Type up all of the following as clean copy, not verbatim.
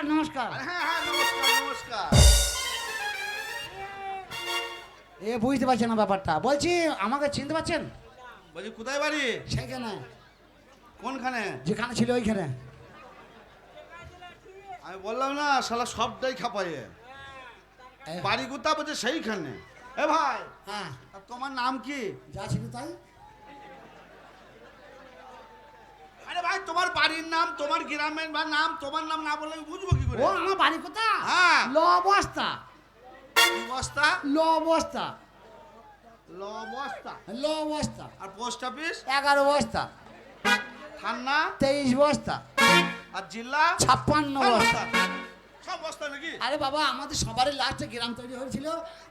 নমস্কার। হ্যাঁ হ্যাঁ নমস্কার নমস্কার। এ বুঝতে পারছেন না ব্যাপারটা, বলছি আমাকে চিনতে পারছেন? বলছি কোথায় বাড়ি? সেইখানে, কোনখানে? যেখানে ছিল ওইখানে। আমি বললাম না শালা সবটাই খাপায়ে। বাড়ি কোথা বলছে সেইখানে। এ ভাই, হ্যাঁ তোমার নাম কি? যা ছিল তাই। আরে ভাই তোমার বাড়ির নাম, তোমার গ্রামের নাম, তোমার নাম না বললে আমি বুঝবো কি করে? ও আমার বাড়ি কোথা? হ্যাঁ। ল বস্তা। কি বস্তা? ল বস্তা। ল বস্তা। ল বস্তা। আর পোস্ট অফিস? 11 বস্তা। থানা? 23 বস্তা। আর জিল্লা? 56 বস্তা। সব বস্তা নাকি? আরে বাবা, আমাদের সবারই লাস্টে গ্রাম তৈরি হয়েছিল,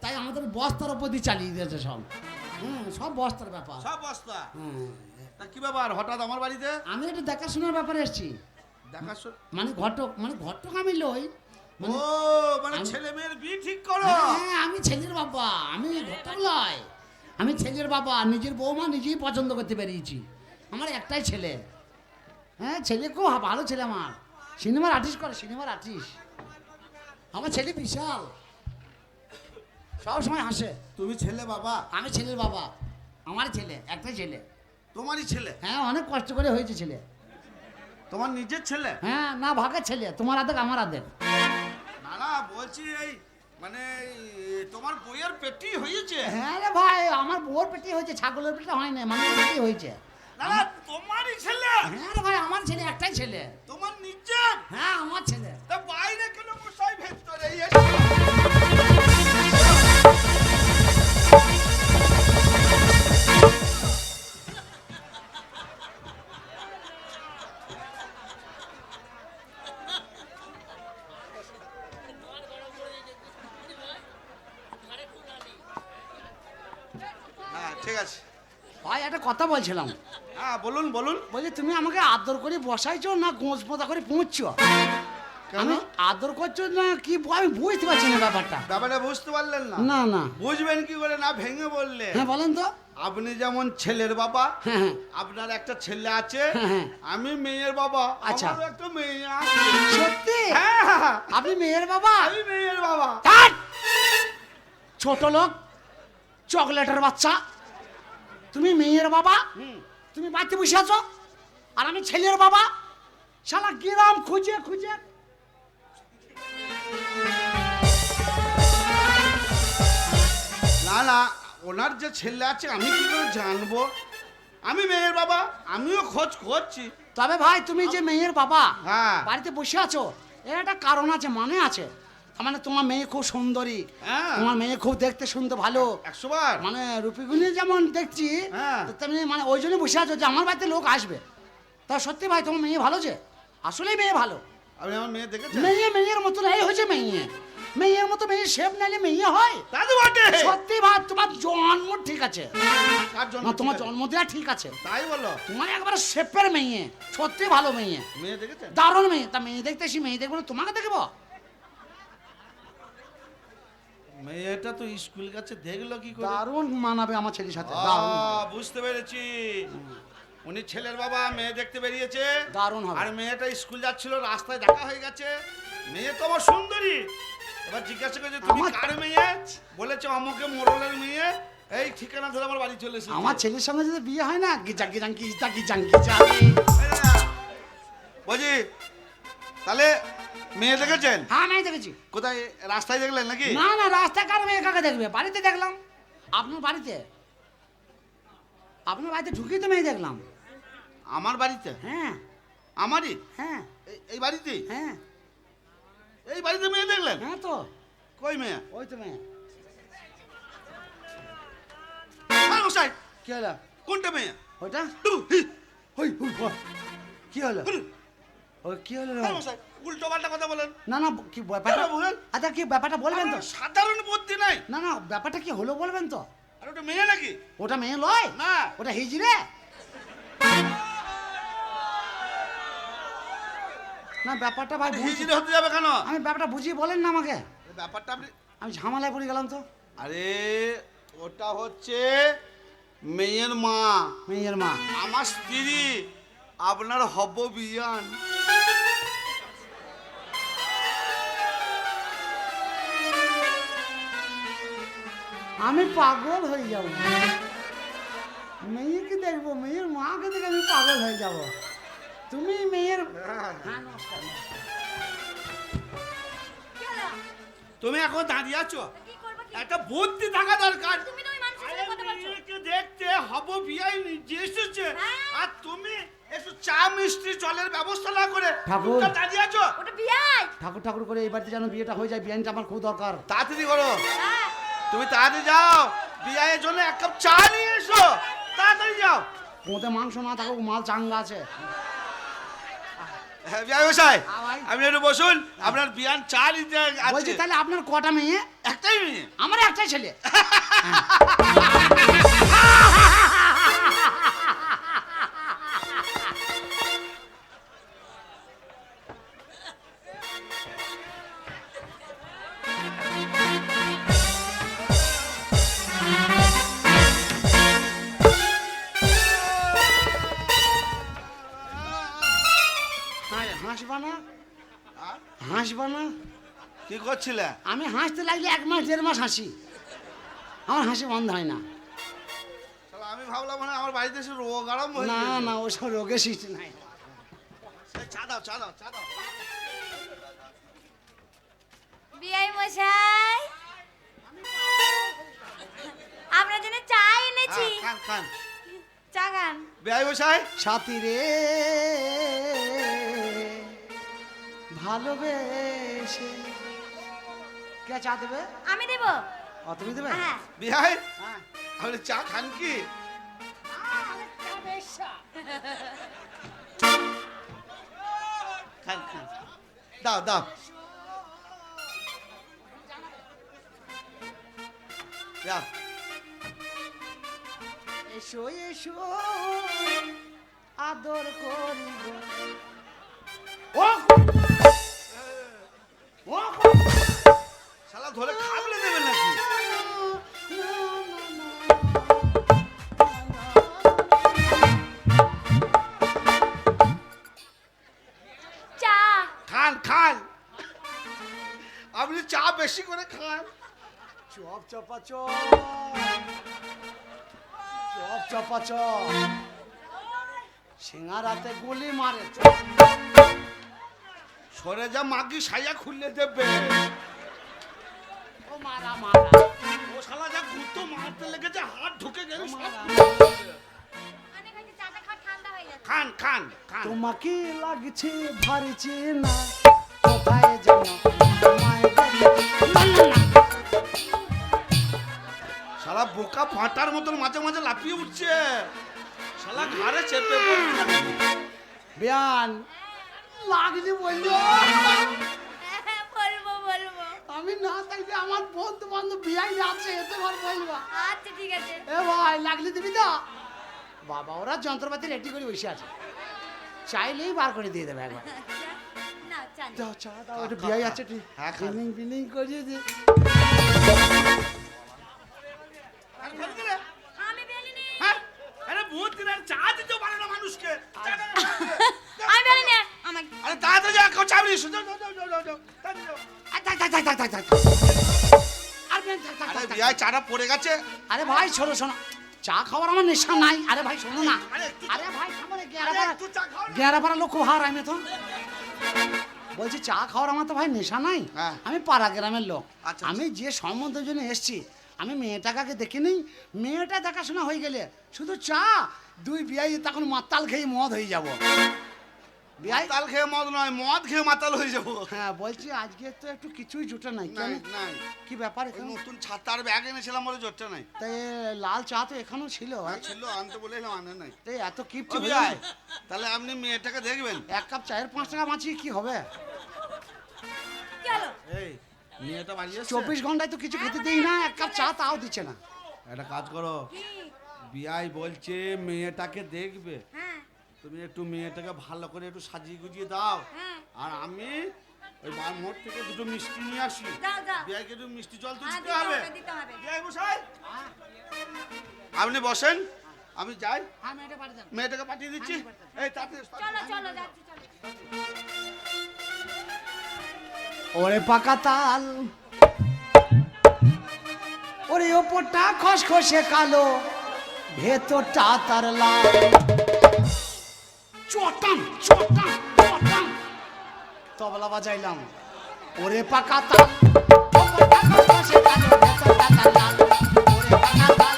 তাই আমাদের বস্তার উপর দিয়ে চালিয়ে দিয়েছে সব। সব বস্তার ব্যাপার। সব বস্তা। হ্যাঁ। তা কি ব্যাপার হঠাৎ আমার বাড়িতে? আমি একটু দেখাশোনার ব্যাপারে এসেছি। মানে ঘটক আমি লই। ও মানে ছেলে মেয়ের বিয়ে ঠিক করো? হ্যাঁ, আমি ছেলের বাবা, আমি ঘটক লয়। আমি ছেলের বাবা, নিজের বৌমা নিজেই পছন্দ করতে পেরিয়েছি। আমার একটাই ছেলে। হ্যাঁ, ছেলে খুব ভালো ছেলে আমার। সিনেমার আর্টিস্ট করে, সিনেমার আর্টিস্ট। আমার ছেলে বিশাল, সব সময় হাসে। তুমি ছেলে বাবা? আমি ছেলের বাবা, আমার ছেলে, একটাই ছেলে। তোমারই ছেলে? হ্যাঁ, অনেক কষ্ট করে হয়েছে ছেলে। তোমার নিজের ছেলে? হ্যাঁ, না ভাগের ছেলে, তোমার আদেক আমার আদেক। না না বলছি এই মানে তোমার বইয়ের পেটি হয়েছে? হ্যাঁ রে ভাই, আমার বউর পেটি হয়েছে, ছাগলের পেটি হয় না, মানুষের পেটি হয়েছে। না না তোমারই ছেলে? হ্যাঁ রে ভাই, আমার ছেলে, একটাই ছেলে। তোমার নিজের? হ্যাঁ, আমার ছেলে। তা বাইরে কেন বসাই ভেতরে? হ্যাঁ ঠিক আছে ভাই, একটা কথা বলছিলাম। হ্যাঁ বলুন বলুন। বলছি, তুমি আমাকে আদর করে বসাইছো না গোঁজ পোতা করে পুঁছছো? আমি আদর করছো না কি, আমি বুঝতে পারছি না ব্যাপারটা। ব্যাপারটা বুঝতে পারলেন না? না না। বুঝবেন কি করে না ভেঙে বললে? হ্যাঁ বলেন তো। আপনি যেমন ছেলের বাবা, হ্যাঁ হ্যাঁ। আপনার একটা ছেলে আছে, হ্যাঁ। আমি মেয়ের বাবা, আচ্ছা। আমারও একটা মেয়ে আছে। সত্যি? হ্যাঁ আপনি মেয়ের বাবা? আমি মেয়ের বাবা। ধ্যাৎ! ছোট লোক, চকলেটের বাচ্চা, তুমি মেয়ের বাবা? তুমি বাড়িতে বসে আছো, আর আমি ছেলের বাবা। শালা গ্রাম খুঁজে খুঁজে। না না, ওনার যে ছেলে আছে আমি কি করে জানবো? আমি মেয়ের বাবা, আমিও খোঁজ করছি। তবে ভাই, তুমি যে মেয়ের বাবা, হ্যাঁ। বাড়িতে বসে আছো, এর একটা কারণ আছে, মানে আছে। তার মানে তোমার মেয়ে খুব সুন্দরী, হ্যাঁ। তোমার মেয়ে খুব দেখতে শুনতে ভালো, 100 বার মানে রূপীগুণী যেমন দেখছি, হ্যাঁ। তেমনি মানে ওই জন্য বসে আছো যে আমার বাড়িতে লোক আসবে। তা সত্যি ভাই, তোমার মেয়ে ভালো যে, আসলেই মেয়ে ভালো। আপনি আমার মেয়ে দেখেছেন? মেয়ের মতো এই হয়েছে মেয়ে, মেয়ের মতো মেয়ে শেপ নাইলে মেয়ে হয়? তা তো বটে। সত্যি ভাই, তোমার জন্ম ঠিক আছে, কার জন্য? না তোমার জন্ম দেওয়া ঠিক আছে, তাই বলো? তোমার একবারে শেপের মেয়ে, সত্যি ভালো মেয়ে, মেয়ে দেখেছেন? দারুণ মেয়ে। তা মেয়ে দেখতে এসি, মেয়ে দেখবো না তোমাকে দেখবো? মেয়েটা তো স্কুল গেছে, দেখলো কি করে? দারুণ মানাবে আমার ছেলের সাথে, আহ, দারুণ মানাবে। বুঝতে পেরেছি। উনি ছেলের বাবা, মেয়ে দেখতে বেরিয়েছে, দারুণ হবে। আর মেয়েটা স্কুল যাচ্ছিল, রাস্তায় দেখা হয়ে গেছে। মেয়ে তো আমার সুন্দরী। এবার জিজ্ঞাসা করছে তুমি কার মেয়ে? বলেছে অমুকে মোড়লের মেয়ে। এই ঠিকানা ধরে আমার বাড়ি চলে এসেছে। আমার ছেলের সঙ্গে যদি বিয়ে হয় না, গিজাঙ্গি জাঙ্গি জাঙ্গি জাঙ্গি জাঙ্গি। বুঝি তাহলে মেয়ে দেখেছেন? হ্যাঁ, মেয়ে দেখেছি। কোথায়, রাস্তায় দেখলেন নাকি? না না, রাস্তায় কার মেয়ে কাকে দেখবে, বাড়িতে দেখলাম। আপনার বাড়িতে, আপনার বাড়িতে ঢুকিয়ে তো মেয়ে দেখলাম। আমার বাড়িতে? হ্যাঁ আমারই? হ্যাঁ এই বাড়িতে? হ্যাঁ এই বাড়িতে মেয়ে দেখলেন? হ্যাঁ। তো কই মেয়ে? ওই তো মেয়ে। হ্যাঁ মশাই, কি হলো? কোনটা মেয়ে? ওইটা কি হলো? ওই কি হলো? হ্যাঁ মশাই, উল্টো পাল্টা কথা বলেন। না না, কি ব্যাপারটা? হ্যাঁ, বলেন। আচ্ছা, কি ব্যাপারটা বলবেন তো? সাধারণ বুদ্ধি নাই। না না, ব্যাপারটা কি হলো বলবেন তো? আর ওটা মেয়ে নাকি? ওটা মেয়ে লয়, না। ওটা হিজড়ে। না, ব্যাপারটা ভাই হিজড়ে হতে যাবে কেন? আমি ব্যাপারটা বুঝিয়ে বলেন না আমাকে, এই ব্যাপারটা আপনি, আমি ঝামেলায় পড়ে গেলাম তো। আরে ওটা হচ্ছে মেয়ের মা, মেয়ের মা। আমার স্ত্রী, আপনার হব বিয়ান। আমি পাগল হয়ে যাব। মেয়েকে দেখবো, মেয়ের মাকে দেখে আমি পাগল হয়ে যাব। তুমি মেয়ের হ্যাঁ, নমস্কার। কি হলো? তুমি এখন দাঁড়িয়ে আছো, কি করবো কি? একটা বুদ্ধি থাকা দরকার। তুমি তো ওই মানুষের সাথে কথা বলছো। মেয়েকে দেখতে হব বিয়াই নিজে এসেছে, হ্যাঁ। আর তুমি একটু চা মিষ্টি জলের ব্যবস্থা না করে ঠাকুর। চুপচাপ দাঁড়িয়ে আছো। ওটা বিয়াই। ঠাকুর ঠাকুর করে এই বাড়িতে যেন বিয়েটা হয়ে যায়, বিয়ানটা আমার খুব দরকার। তাড়াতাড়ি করো, হ্যাঁ। তুমি তাড়াতাড়ি যাও, বিয়ের জন্য এক কাপ চা নিয়ে এসো, তাড়াতাড়ি যাও। কোঁতে মাংস না থাকুক, মাল চাঙ্গা আছে। হ্যাঁ বিয়াই মশাই, ভাই। আপনি একটু বসুন, আপনার বিয়ান চা নিতে বলছি আছে। তাহলে আপনার কটা মেয়ে? একটাই মেয়ে। আমার একটাই ছেলে। হাসবা না, আর? হাসবা না। কি করছিলে? আমি হাসতে লাগলে 1 মাস 1.5 মাস হাসি, আমার হাসি বন্ধ হয় না। শালা, আমি ভাবলাম মানে আমার বাড়িতে এসে রোগ আরম্ভ হয়ে না গেছে। না, ওসব রোগের সৃষ্টি নাই। এই চা দাও, চা দাও, চা দাও। বিয়াই মশাই, আপনার জন্য চা এনেছি। হ্যাঁ, খান খান। চা খান। বিয়াই মশাই, সাথী রে ভালোবেসে কে চা দেবে? আমি দেব। ও, তুমি দেবে? হ্যাঁ। বিয়াই হ্যাঁ। আপনি চা খান কি? খান খান, দাও দাও। দাও। এসো এসো আদর করিব। ও ও শালা ধরে খাবলে দেবেন নাকি? চা। খান খান, আপনি চা বেশি করে খান। চপ চপা চপ, চপ চপা চপ, সিঙ্গারাতে গুলি মারে। সরে যা, মাগি সাইয়া খুললে দেবে। ও মারা মারা, ও শালা যা গুতো মারতে লেগেছে, হাত ঢুকে গেল সব। অনেক হয়েছে, চাটা খাওয়া ঠান্ডা হয়ে যাচ্ছে। খান খান খান। তোমাকে লাগছে ভারী চেনা, কোথায় যেন তোমায় দেখি। না, না, না। শালা বোকা ফাটার মতন মাঝে মাঝে লাফিয়ে উঠছে, শালা ঘাড়ে চেপে পড়ছে। বিয়ান লাগছে বললো। হ্যাঁ, বলবো বলবো। আমি না থাকলে আমার বন্ধু বান্ধব বিয়াই আছে, এতে ঘর বলবা। আচ্ছা ঠিক আছে। এ ভাই লাগলে দিবি তো? বাবা ওরা যন্ত্রপাতি রেডি করে বসে আছে, চাইলেই বার করে দিয়ে দেবে একবার। না চা নেই। দাও চা দাও, একটু বিয়াই আছে, হ্যাঁ, খা। বিলিং বিলিং করিয়ে দে। আমি বেলিনি। হ্যাঁ? আরে বহুত দিন আর চা দিতে পারে না মানুষকে। চা দাও, আমি বেলিনি। আমাকে আরে তাড়াতাড়ি যা, কেউ চা নিয়ে এসো, যাও, যাও, যাও, যাও, যাও, তাড়াতাড়ি যাও। আয়, থাক, থাক, থাক, থাক, থাক, থাক। আর বেন, থাক, থাক, আরে থাক, থাক। বিয়ায় চাটা পড়ে গেছে। আরে ভাই শোনো শোনো, চা খাওয়ার আমার নেশা নাই। আরে ভাই শোনো না, আরে একটু- আরে ভাই সামনে আরে একটু চা খাও না। গেরাপাড়া লোক খুব হার আমি তো বলছি, চা খাওয়ার আমার তো ভাই নেশা নাই। হ্যাঁ। আমি পাড়া গ্রামের লোক। আচ্ছা, আমি যে সম্বন্ধের জন্য এসছি, আমি মেয়েটাকে দেখে নিই, মেয়েটা দেখাশোনা হয়ে গেলে শুধু চা, 2 বিয়াই তখন মাতাল খেয়ে মদ হয়ে যাব। বিয়াই মাতাল খেয়ে মদ নয়, মদ খেয়ে মাতাল হয়ে যাবো। হ্যাঁ বলছি, আজকে তো একটু কিছুই জুটে নাই। কেন? নাই নাই, কি ব্যাপার ওই এখানে? নতুন ছাতার ব্যাগ এনেছিলাম, বলে জোরটা নাই। তাই লাল চা তো এখানেও ছিল। আর ছিল, আনতে বলেছিলাম, আনে নাই। তাই এত ও কিপটি বিয়াই, তাহলে আপনি মেয়েটাকে দেখবেন। 1 কাপ চায়ের 5 টাকা বাঁচিয়ে কি হবে? কি হলো? এই মেয়েটা বাড়ি এসছে? 24 ঘন্টায় তো কিছু খেতে দিই না, 1 কাপ চা তাও দিচ্ছে না। একটা কাজ করো, কি? বিয়াই বলছে মেয়েটাকে দেখবে, হ্যাঁ তুমি একটু মেয়েটাকে ভালো করে একটু সাজিয়ে গুজিয়ে দাও, হ্যাঁ। আর আমি ওই মোড় থেকে 2টো মিষ্টি নিয়ে আসি। যাও যাও। বিয়াইকে একটু মিষ্টি জল তো হ্যাঁ, দিতে হবে। দিতে হবে। বিয়াই মশাই, আপনি বসেন, আমি যাই, হ্যাঁ মেয়েটা বাড়ি যান। মেয়েটাকে পাঠিয়ে দিচ্ছি। এই তাড়াতাড়ি চলো চলো যাচ্ছি চলো। ওরে পাকা তাল, ও ওরে ওপরটা খসখসে কালো, ভেতরটা তার লাল। চটাম চটাম চটাম তবলা বাজাইলাম। ওরে পাকা তাল, ওপরটা খসখসে কালো, ভেতরটা তার লাল। ওরে পাকা তাল,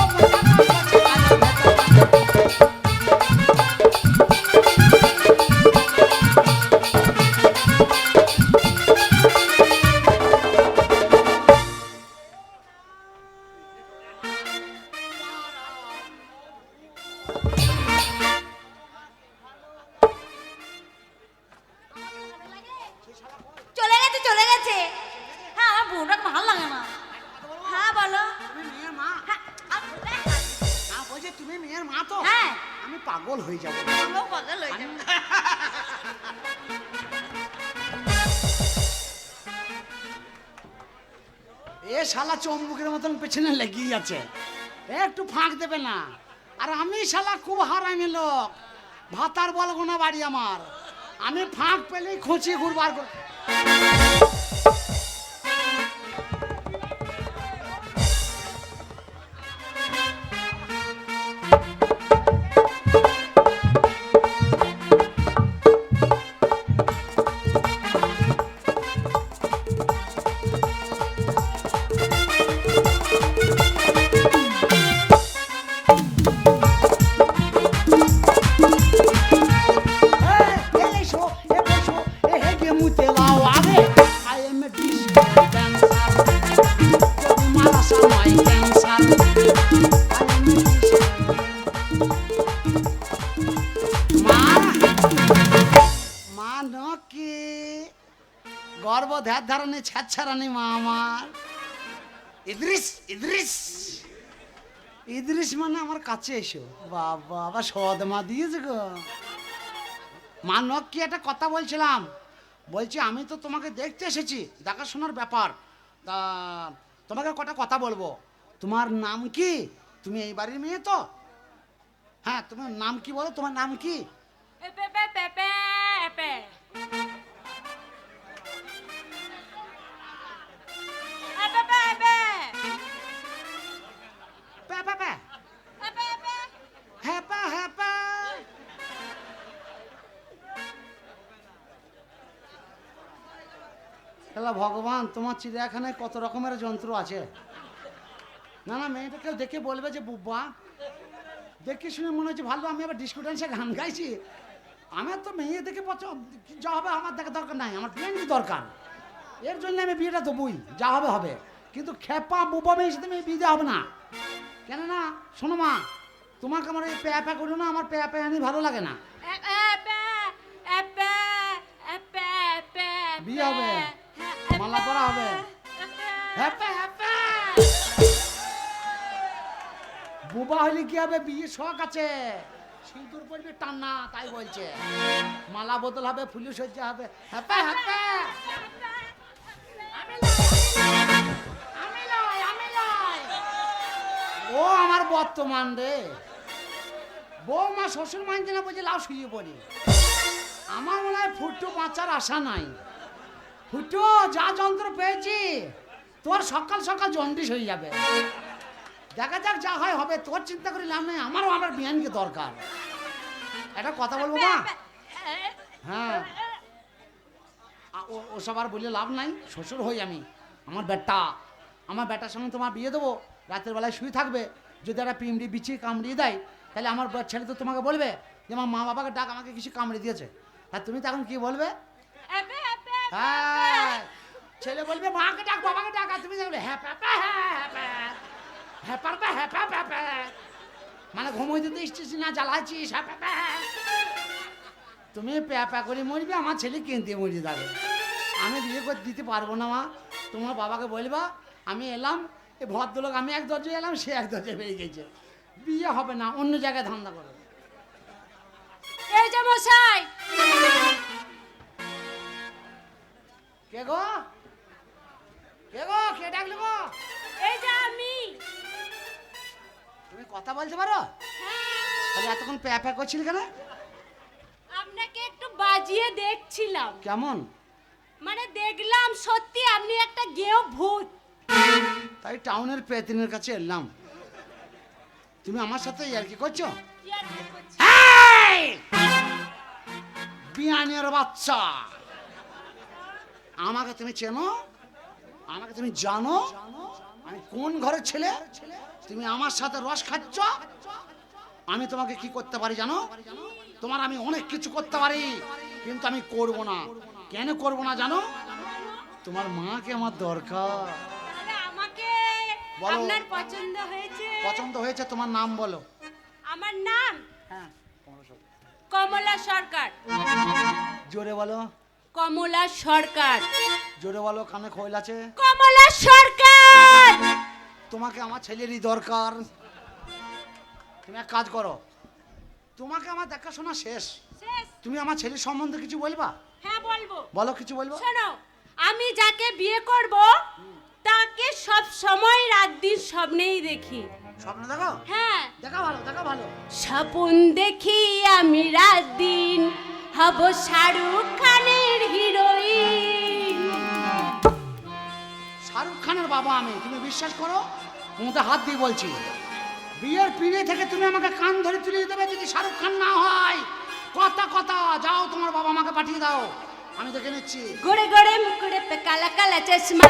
ওপরটা খসখসে কালো, ভেতরটা চলে গেছে চলে গেছে। হ্যাঁ আমার বউটাকে ভালো লাগে না। হ্যাঁ বলো। তুমি মেয়ের মা? হ্যাঁ না বলছে তুমি মেয়ের মা তো? হ্যাঁ আমি পাগল হয়ে যাবো। আমিও পাগল হয়ে যাবো। এ শালা চম্বুকের মতন পেছনে লেগেই আছে, একটু ফাঁক দেবে না। আর আমি শালা খুব হারামি লোক, ভাতার বলবো না বাড়ি আমার, আমি ফাঁক পেলেই খুঁচি ঘুরবার করে। গর্ব ধ্যাত ধারণে ছাড়ানি মা আমার। ইদ্রিস ইদ্রিস ইদ্রিস মানে আমার কাছে এসো। বাবা আবার সদমা দিয়েছে গো। মা নক কি একটা কথা বলছিলাম, বলছি আমি তো তোমাকে দেখতে এসেছি, দেখাশোনার ব্যাপার, তা তোমাকে কটা কথা বলবো। তোমার নাম কি? তুমি এই বাড়ির মেয়ে তো? হ্যাঁ তোমার নাম কি বলো, তোমার নাম কি? ভগবান তোমার চিড়িয়াখানায় কত রকমের যন্ত্র আছে। না না মেয়েটাকে দেখে বলবে যে বুব্বা, দেখে শুনে মনে হচ্ছে ভালো, আমি আবার ডিস্কো ডান্সে গান গাইছি। আমার তো মেয়ে দেখে যা হবে আমার দেখা দরকার নাই, আমার বিয়ে দরকার। এর জন্য আমি বিয়েটা দেবই, যা হবে হবে। কিন্তু খেপা বুবা মেয়ের সাথে মেয়ে বিয়ে দেওয়া হবে না। কেন না শোনো মা, তোমাকে আমার এই প্যা প্যা করো না, আমার প্যা প্যা আনি ভালো লাগে না। বিয়ে হবে, মালা করা হবে। বুবা হলে কি হবে, বিয়ে শখ আছে, সিঁদুর পড়বে টান্না, তাই বলছে। মালা বোতল হবে, ফুলি সজ্জা হবে। হ্যাপা হ্যাপা ও আমার বর্তমান রে, বৌমা শ্বশুর মানছে না, বলছে লাও শুয়ে পড়ি। আমার মনে হয় ফুটো বাঁচার আশা নাই। ফুটো যা যন্ত্র পেয়েছি, তোর সকাল সকাল জন্ডিস হয়ে যাবে। দেখা যাক, যা হয় হবে, তোর চিন্তা করে লাভ নেই, আমারও আমার বিয়ানকে দরকার। একটা কথা বলবো মা? হ্যাঁ ওসব আর বললে লাভ নাই, শ্বশুর হই আমি। আমার বেটার সঙ্গে তোমার বিয়ে দেবো, রাতের বেলায় শুয়ে থাকবে। যদি একটা পিমড়ি বিছিয়ে কামড়িয়ে দেয়, তাহলে আমার ছেলে তো তোমাকে বলবে যে আমার মা বাবাকে ডাক, আমাকে কিছু কামড়ে দিয়েছে। আর তুমি তখন কি বলবে? হ্যাঁ ছেলে বলবে মাকে ডাক, বাবাকে ডাক, আর তুমি দেখবে হ্যাঁ প্যাপা হ্যাঁ পারবে হ্যাঁ প্যাপা, মানে ঘুমোই দিতে এসছিস না, জ্বালাচ্ছিস হ্যাঁ প্যাপা। তুমি প্যাপা করে মরবে, আমার ছেলে কেঁদে মরে যাবে। আমি বিয়ে করে দিতে পারবো না মা। তোমার বাবাকে বলবা আমি এলাম, এ ভদ্রলোক, আমি এক দরজায় এলাম, সে এক দরজায় বেরিয়ে গেছে। বিয়ে হবে না, অন্য জায়গায় ধান্দা করো। এই যে মশাই। কে গো? কে গো? কে ডাকলে গো? এই যে আমি। তুমি কথা বলতে পারো? তাহলে এতক্ষণ প্যা প্যা করছিল কেন? আপনাকে একটু বাজিয়ে দেখছিলাম। কেমন? মানে দেখলাম সত্যি আপনি একটা গেও ভূত। তাই টাউনের পেতিনের কাছে এলাম। তুমি আমার সাথে আর কি করছো? এই! বিয়ানের বাচ্চা, আমাকে তুমি চেনো? আমাকে তুমি জানো আমি কোন ঘরের ছেলে? তুমি আমার সাথে রস খাচ্ছ। আমি তোমাকে কি করতে পারি জানো? তোমার আমি অনেক কিছু করতে পারি, কিন্তু আমি করব না। কেন করব না জানো? তোমার মাকে আমার দরকার। দাদা আমাকে বলো। আপনার পছন্দ হয়েছে? পছন্দ হয়েছে? তোমার নাম বলো। আমার নাম হ্যাঁ, কমলা সরকার। জোরে বলো। কমলা সরকার। জোরে বলো, কানে খোল আছে। কমলা সরকার। তোমাকে আমার ছেলেরই দরকার। তুমি এক কাজ করো, তোমাকে আমার দেখাশোনা শেষ। শেষ? তুমি আমার ছেলের সম্বন্ধে কিছু বলবা? হ্যাঁ বলবো। বলো, কিছু বলবো। শোনো, আমি যাকে বিয়ে করব তাকে সব সময় রাত দিন স্বপ্নেই দেখি। স্বপ্ন দেখো? হ্যাঁ, দেখা ভালো, দেখা ভালো। স্বপন দেখি আমি রাত দিন হব শাহরুখ খানের হিরোইন। শাহরুখ খানের বাবা আমি, তুমি বিশ্বাস করো? তোমাকে হাত দিয়ে বলছি, বিয়ের পিড়ে থেকে তুমি আমাকে কান ধরে তুলে দেবে যদি শাহরুখ খান না হয়। কথা কথা, যাও তোমার বাবা মাকে পাঠিয়ে দাও, আমি দেখে নিচ্ছি। गोरे गोरे मुकुड़े पे काला काला चश्मा,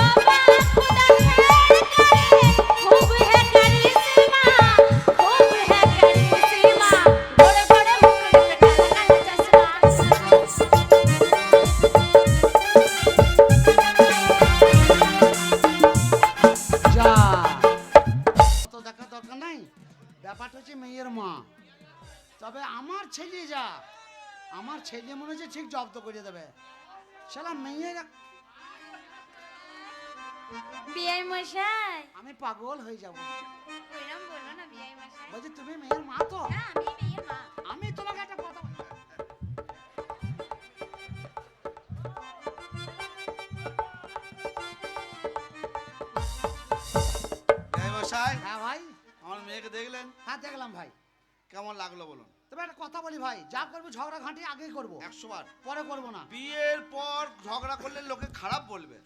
बाबा खुदा खैर करे, खूब है करिश्मा, खूब है करिश्मा। गोरे गोरे मुकुड़े पे काला काला যা, তো দেখা দরকার নাই। ব্যাপারটা হচ্ছে মেয়ের মা। তবে আমার ছেলে যা, আমার ছেলে মনে হচ্ছে ঠিক জব্দ করে দেবে। শালা মেয়ের, বিয়াই মশাই, আমি পাগল হয়ে যাব। ওইরকম বলো না বিয়াই মশাই। বলছি তুমি মেয়ের মা তো? হ্যাঁ, আমি মেয়ের মা। আমি তোমাকে একটা কথা বলি। এই মশাই, হ্যাঁ ভাই। আমার মেয়েকে দেখলেন? হ্যাঁ দেখলাম ভাই। কেমন লাগলো বলুন? তবে একটা কথা বলি ভাই, যা করবো ঝগড়া ঘাঁটি আগেই করবো, 100 বার। পরে করবো না। বিয়ের পর ঝগড়া করলে লোকে খারাপ বলবে।